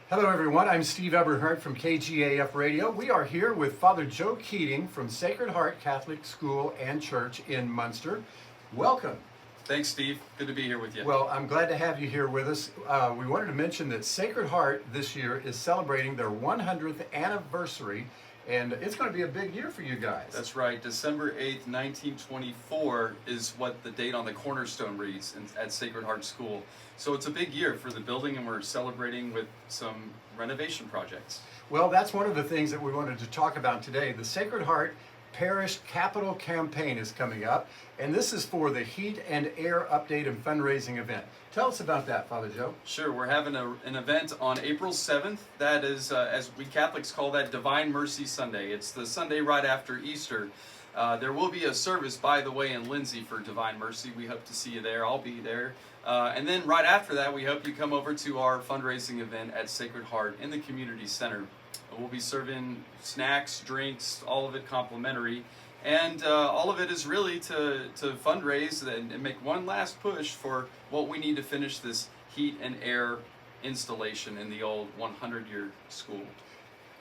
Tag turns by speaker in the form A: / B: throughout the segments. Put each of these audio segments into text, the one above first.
A: Hello everyone, I'm Steve Eberhart from KGAF Radio. We are here with Father Joe Keating from Sacred Heart Catholic School and Church in Munster. Welcome.
B: Thanks, Steve. Good to be here with you.
A: Well, I'm glad to have you here with us. We wanted to mention that Sacred Heart this year is celebrating their 100th anniversary, and it's going to be a big year for you guys.
B: That's right. December 8th, 1924 is what the date on the cornerstone reads at Sacred Heart School. So it's a big year for the building, and we're celebrating with some renovation projects.
A: Well, that's one of the things that we wanted to talk about today. The Sacred Heart Parish Capital Campaign is coming up, and this is for the Heat and Air Update and Fundraising event. Tell us about that, Father Joe.
B: Sure, we're having an event on April 7th. That is, as we Catholics call that, Divine Mercy Sunday. It's the Sunday right after Easter. There will be a service, by the way, in Lindsay for Divine Mercy. We hope to see you there. I'll be there. And then right after that, we hope you come over to our fundraising event at Sacred Heart in the community center. We'll be serving snacks, drinks, all of it complimentary. And all of it is really to fundraise and make one last push for what we need to finish this heat and air installation in the old 100-year school.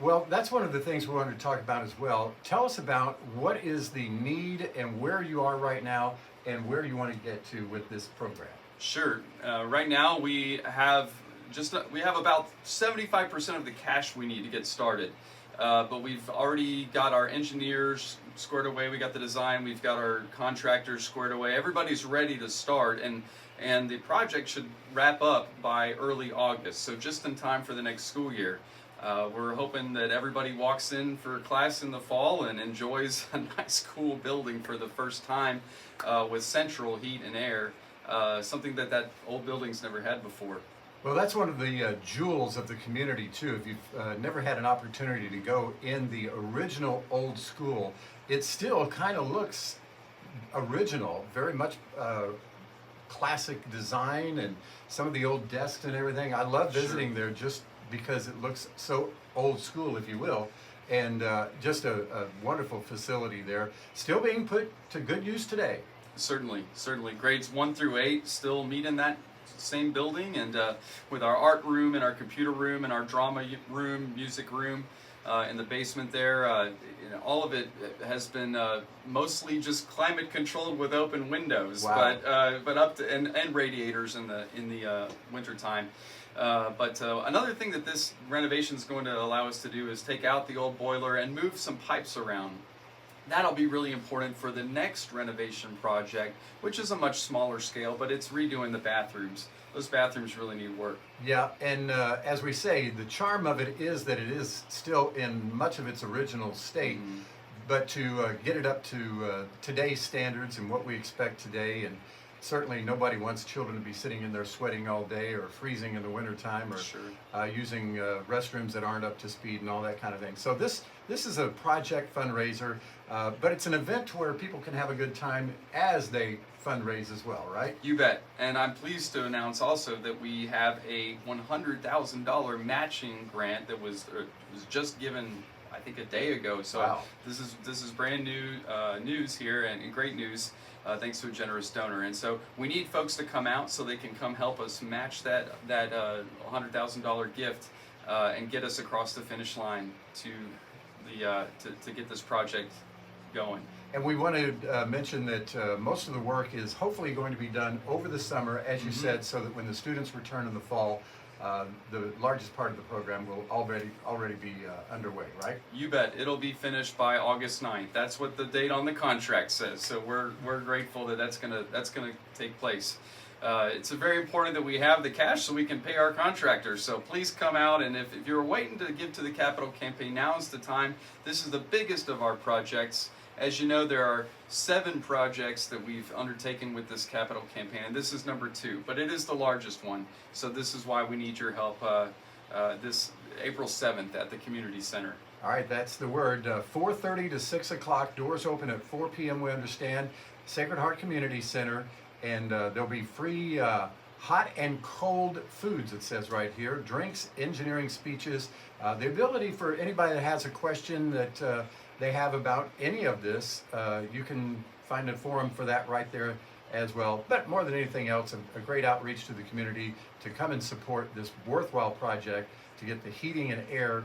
A: Well, that's one of the things we wanted to talk about as well. Tell us about what is the need and where you are right now and where you want to get to with this program.
B: Sure. Right now we have about 75% of the cash we need to get started. But we've already got our engineers squared away. We got the design. We've got our contractors squared away. Everybody's ready to start, and the project should wrap up by early August. So just in time for the next school year. We're hoping that everybody walks in for class in the fall and enjoys a nice, cool building for the first time with central heat and air, something that old building's never had before.
A: Well, that's one of the jewels of the community, too. If you've never had an opportunity to go in the original old school, it still kind of looks original, very much classic design, and some of the old desks and everything. I love visiting there just because it looks so old school, if you will, and just a wonderful facility there, still being put to good use today.
B: Certainly. Grades 1 through 8 still meet in that same building, and with our art room and our computer room and our drama room, music room in the basement there, all of it has been mostly just climate controlled with open windows.
A: Wow.
B: But up to and radiators in the winter time. But another thing that this renovation is going to allow us to do is take out the old boiler and move some pipes around. That'll be really important for the next renovation project, which is a much smaller scale, but it's redoing the bathrooms. Those bathrooms really need work.
A: Yeah, and as we say, the charm of it is that it is still in much of its original state, but to get it up to today's standards and what we expect today, and certainly nobody wants children to be sitting in there sweating all day or freezing in the wintertime or
B: Sure.
A: Using restrooms that aren't up to speed and all that kind of thing. So this is a project fundraiser, but it's an event where people can have a good time as they fundraise as well, right?
B: You bet. And I'm pleased to announce also that we have a $100,000 matching grant that was just given, I think, a day ago. So
A: wow. This
B: is brand new news here, and great news. Thanks to a generous donor. And so we need folks to come out so they can come help us match that $100,000 gift and get us across the finish line to get this project going.
A: And we want to mention that most of the work is hopefully going to be done over the summer, as you said, so that when the students return in the fall, the largest part of the program will already be underway, right?
B: You bet. It'll be finished by August 9th. That's what the date on the contract says. So we're grateful that that's gonna take place. It's very important that we have the cash so we can pay our contractors. So please come out, and if you're waiting to give to the Capital Campaign, now is the time. This is the biggest of our projects. As you know, there are 7 projects that we've undertaken with this Capital Campaign, and this is number 2, but it is the largest one. So this is why we need your help this April 7th at the Community Center.
A: All right, that's the word. 4:30 to 6 o'clock. Doors open at 4 p.m., we understand. Sacred Heart Community Center, and there'll be free hot and cold foods, it says right here, drinks, engineering speeches, the ability for anybody that has a question that they have about any of this, you can find a forum for that right there as well. But more than anything else, a great outreach to the community to come and support this worthwhile project to get the heating and air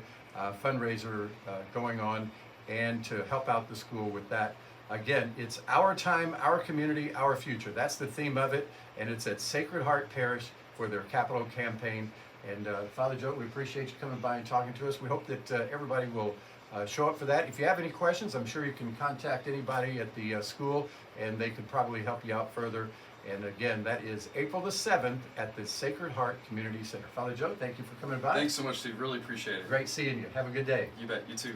A: fundraiser going on, and to help out the school with that. Again, it's our time, our community, our future. That's the theme of it, and it's at Sacred Heart Parish for their capital campaign. And Father Joe, we appreciate you coming by and talking to us. We hope that everybody will show up for that. If you have any questions, I'm sure you can contact anybody at the school, and they could probably help you out further. And again, that is April the 7th at the Sacred Heart Community Center. Father Joe, thank you for coming by.
B: Thanks so much, Steve. Really appreciate it.
A: Great seeing you. Have a good day.
B: You bet. You too.